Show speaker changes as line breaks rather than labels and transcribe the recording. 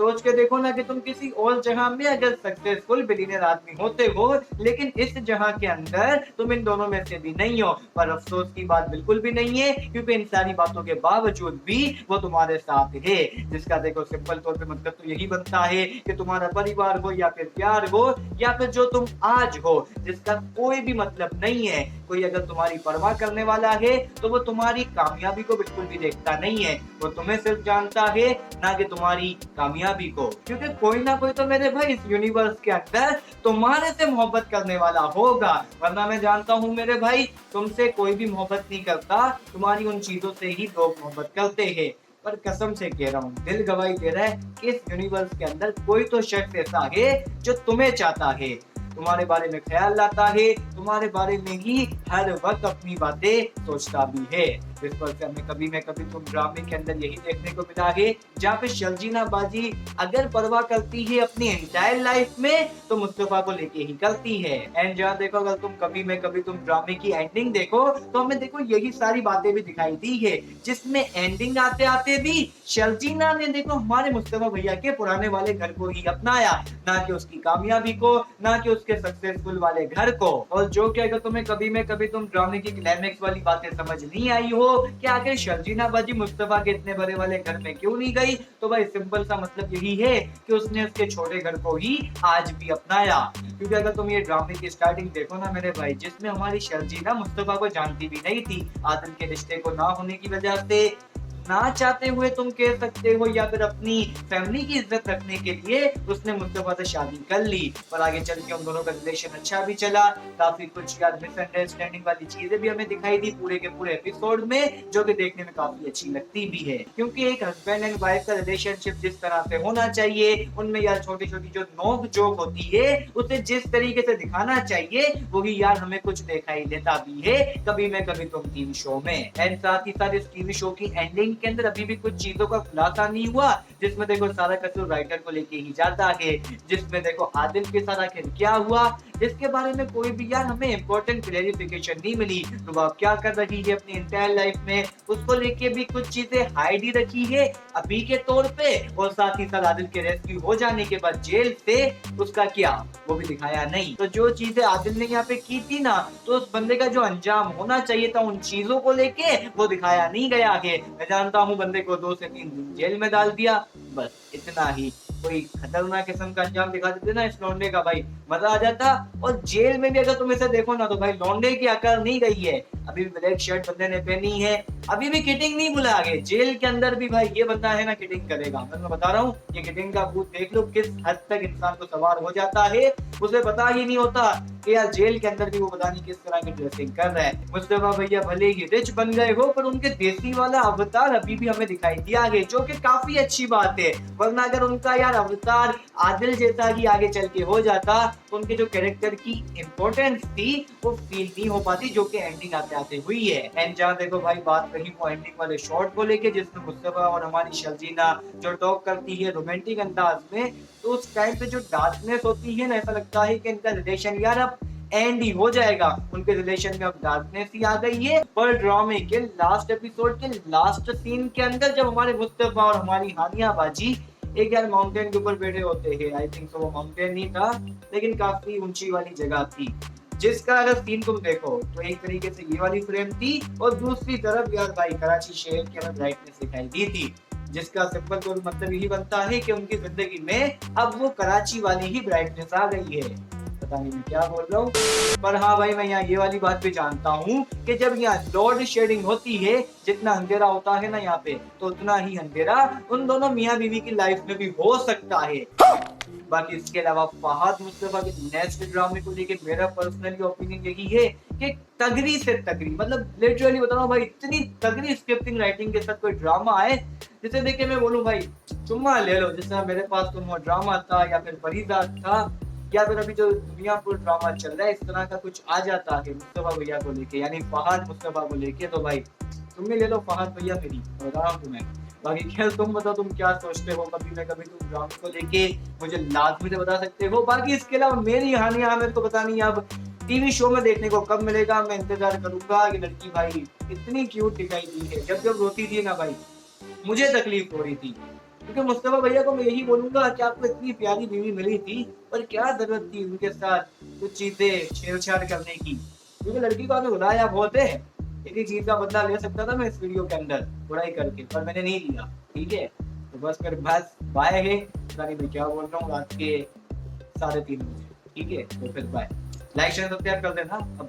सोच के देखो ना कि तुम किसी और जगह में अगर सक्सेसफुल बिलियनर आदमी होते हो, लेकिन इस जगह के अंदर तुम इन दोनों में से भी नहीं हो। पर अफसोस की बात बिल्कुल भी नहीं है, क्योंकि इन सारी बातों के बावजूद भी वो तुम्हारे साथ है। जिसका देखो सिंपल तौर पे मतलब तो यही बनता है कि तुम्हारा परिवार हो या फिर प्यार हो या फिर जो तुम आज हो, जिसका कोई भी मतलब नहीं है। कोई अगर तुम्हारी परवाह करने वाला है तो वो तुम्हारी कामयाबी को बिल्कुल भी देखता नहीं है, वो तुम्हें सिर्फ जानता है, ना कि तुम्हारी कामयाबी को। क्योंकि कोई ना कोई तो मेरे भाई इस यूनिवर्स के अंदर तुम्हारे से मोहब्बत करने वाला होगा, वरना मैं जानता हूँ मेरे भाई तुमसे कोई भी मोहब्बत नहीं करता, तुम्हारी उन चीजों से ही लोग मोहब्बत करते हैं। पर कसम से कह रहा हूँ, दिल गवाही दे रहा है कि इस यूनिवर्स के अंदर कोई तो शख्स ऐसा है जो तुम्हें चाहता है, तुम्हारे बारे में ख्याल लाता है, तुम्हारे बारे में ही हर वक्त अपनी बातें सोचता भी है। इस पर से हमें कभी न कभी तुम ड्रामे के अंदर यही देखने को मिला है, जहाँ पे शर्जीना बाजी अगर परवाह करती है अपनी एंटायर लाइफ में तो मुस्तफा को लेके ही करती है। एंड जहाँ देखो अगर तुम कभी में कभी तुम ड्रामे की एंडिंग देखो तो हमें देखो यही सारी बातें भी दिखाई दी है, जिसमें एंडिंग आते आते भी शर्जीना ने देखो हमारे मुस्तफा भैया के पुराने वाले घर को ही अपनाया, ना कि उसकी कामयाबी को, ना कि उसके सक्सेसफुल वाले घर को। और जो कि अगर तुम्हें कभी में कभी तुम ड्रामे की क्लाइमेक्स वाली बातें समझ नहीं आई हो कि आखिर शर्जीना बाजी मुस्तफा के इतने बड़े वाले घर में क्यों नहीं गई, तो भाई सिंपल सा मतलब यही है कि उसने उसके छोटे घर को ही आज भी अपनाया। क्योंकि अगर तुम ये ड्रामे की स्टार्टिंग देखो ना मेरे भाई, जिसमें हमारी शर्जीना मुस्तफा को जानती भी नहीं थी, आदिल के रिश्ते को ना होने की वजह से, ना चाहते हुए तुम कह सकते हो, या फिर अपनी फैमिली की इज्जत रखने के लिए उसने मुस्तफा से शादी कर ली। पर आगे चल के उन दोनों का रिलेशन अच्छा भी चला, काफी कुछ यार मिसअंडरस्टैंडिंग वाली चीजें भी हमें दिखाई दी पूरे के पूरे एपिसोड में, जो कि देखने में काफी अच्छी लगती भी है। क्योंकि एक हस्बैंड एंड वाइफ का रिलेशनशिप जिस तरह से होना चाहिए, उनमें यार छोटी छोटी जो नोक जोक होती है उसे जिस तरीके से दिखाना चाहिए वही यार हमें कुछ दिखाई देता भी है कभी में कभी तुम टीवी शो में। एंड साथ ही साथ इस टीवी शो की एंडिंग के अंदर अभी भी कुछ चीजों का खुलासा नहीं हुआ, जिसमें देखो सारा कसूर राइटर को लेके ही जाता है, जिसमें देखो आदिल के साथ आखिर क्या हुआ इसके बारे में कोई भी यार हमें इम्पोर्टेंट क्लैरिफिकेशन नहीं मिली। तो वो क्या कर रही है अपनी इंटायर लाइफ में, उसको लेके भी कुछ चीजें हाइड ही रखी है अभी के तौर पे। और साथ ही साथ आदिल के रेस्क्यू हो जाने के बाद जेल से उसका क्या, वो भी दिखाया नहीं। तो जो चीजें आदिल ने यहाँ पे की थी ना, तो उस बंदे का जो अंजाम होना चाहिए था उन चीजों को लेके वो दिखाया नहीं गया है। मैं जानता हूँ बंदे को 2 से 3 दिन जेल में डाल दिया, बस इतना ही। कोई खतरनाक किस्म का अंजाम दिखा देते ना इस लौंडे का, भाई मजा आ जाता। और जेल में भी अगर तुम इसे देखो ना तो भाई लौंडे की अकल नहीं गई है, अभी भी ब्लैक शर्ट बंदे ने पहनी है, अभी भी किटिंग नहीं भुला गए। जेल के अंदर भी भाई ये बंदा है ना किटिंग करेगा, मैं बता रहा हूँ ये किटिंग का भूत देख लो किस हद तक इंसान को सवार हो जाता है, उसे पता ही नहीं होता कि यार जेल के अंदर भी वो पता नहीं किस तरह की ड्रेसिंग कर रहा है। मुस्तफा भैया भले ही रिच बन गए हो, पर उनके देसी वाला अवतार अभी भी हमें दिखाई दिया है, जो कि काफी अच्छी बात है। वरना अगर उनका यार अवतार आदिल जैसा ही आगे चल के हो जाता तो उनके जो कैरेक्टर की इंपॉर्टेंस थी वो फील नहीं हो पाती, जो कि एंडिंग आते आते हुई है। एंड जहाँ देखो भाई बात रही वो एंडिंग वाले शॉट को लेके, जिसमें मुस्तफा और हमारी शर्जीना जो टॉक करती है रोमांटिक अंदाज में, तो उस टाइम पे जो डार्कनेस होती है ना, ऐसा लगता है कि इनका रिलेशन यार अब एंड ही हो जाएगा। उनके रिलेशन में अब डार्कनेस ही आ गई है। पर ड्रामे के लास्ट एपिसोड के लास्ट सीन के अंदर जब हमारे मुस्तफा और हमारी हानिया बाजी एक यार माउंटेन के ऊपर बैठे होते हैं, आई थिंक वो माउंटेन नहीं था लेकिन काफी ऊंची वाली जगह थी, जिसका अगर सीन तुम देखो तो एक तरीके से ये वाली फ्रेम थी और दूसरी तरफ यार भाई कराची शहर की हमें ब्राइटनेस दिखाई दी थी, जिसका सिंपल तो मतलब यही बनता है कि उनकी जिंदगी में अब वो कराची वाली ही ब्राइटनेस आ गई है। पता नहीं मैं क्या बोल रहा हूँ, पर हाँ भाई मैं यहाँ ये वाली बात भी जानता हूँ कि जब यहाँ लोड शेडिंग होती है, जितना अंधेरा होता है ना यहाँ पे, तो उतना ही अंधेरा उन दोनों मियाँ बीवी की लाइफ में भी हो सकता है। बाकी इसके अलावा फहद मुस्तफा के नेक्स्ट ड्रामे को लेके मेरा पर्सनली ओपिनियन यही है कि तगड़ी से तगड़ी, मतलब लिटरली बता रहा हूँ भाई, इतनी तगड़ी स्क्रिप्टिंग राइटिंग के साथ कोई ड्रामा आए जिसे देख के मैं बोलूँ भाई चुम्मा ले लो, जिससे मेरे पास तुम वो ड्रामा था या फिर फरीदाद था या फिर अभी जो दुनियापुर ड्रामा चल रहा है, इस तरह का कुछ आ जाता है मुस्तफा भैया को लेके, यानी फहद मुस्तफा को लेके, तो भाई तुम भी ले लो फहद भैया मेरी, बता रहा हूँ तुम्हें। बाकी खैर तुम बताओ तुम क्या सोचते हो, कभी ना कभी तुम ड्रामे को लेके मुझे लाजमी से बता सकते हो। बाकी इसके अलावा मेरी हानियां मेरे को पता नहीं अब टीवी शो में देखने को कब मिलेगा, मैं इंतजार करूंगा। ये लड़की भाई इतनी क्यूट दिखाई दी है, जब जब रोती थी ना भाई मुझे तकलीफ हो रही थी, क्योंकि मुस्तफा भैया को मैं यही बोलूंगा कि आपको इतनी प्यारी बीवी मिली थी, पर क्या जरूरत थी उनके साथ कुछ चीजें छेड़छाड़ करने की, क्योंकि लड़की को आपने बुलाया बहुत है। एक ही चीज का बदला ले सकता था मैं इस वीडियो के अंदर बुराई करके, पर मैंने नहीं लिया। ठीक है, तो बस फिर बस बाय है, पता नहीं मैं क्या बोल रहा हूँ, रात के 3:30 बजे। ठीक है, तो फिर बाय। लाइक शेयर सब्सक्राइब कर देना अब।